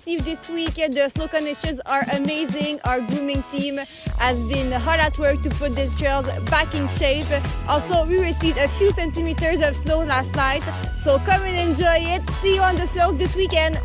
received this week. The snow conditions are amazing. Our grooming team has been hard at work to put the trails back in shape. Also, we received a few centimeters of snow last night, so come and enjoy it. See you on the slopes this weekend.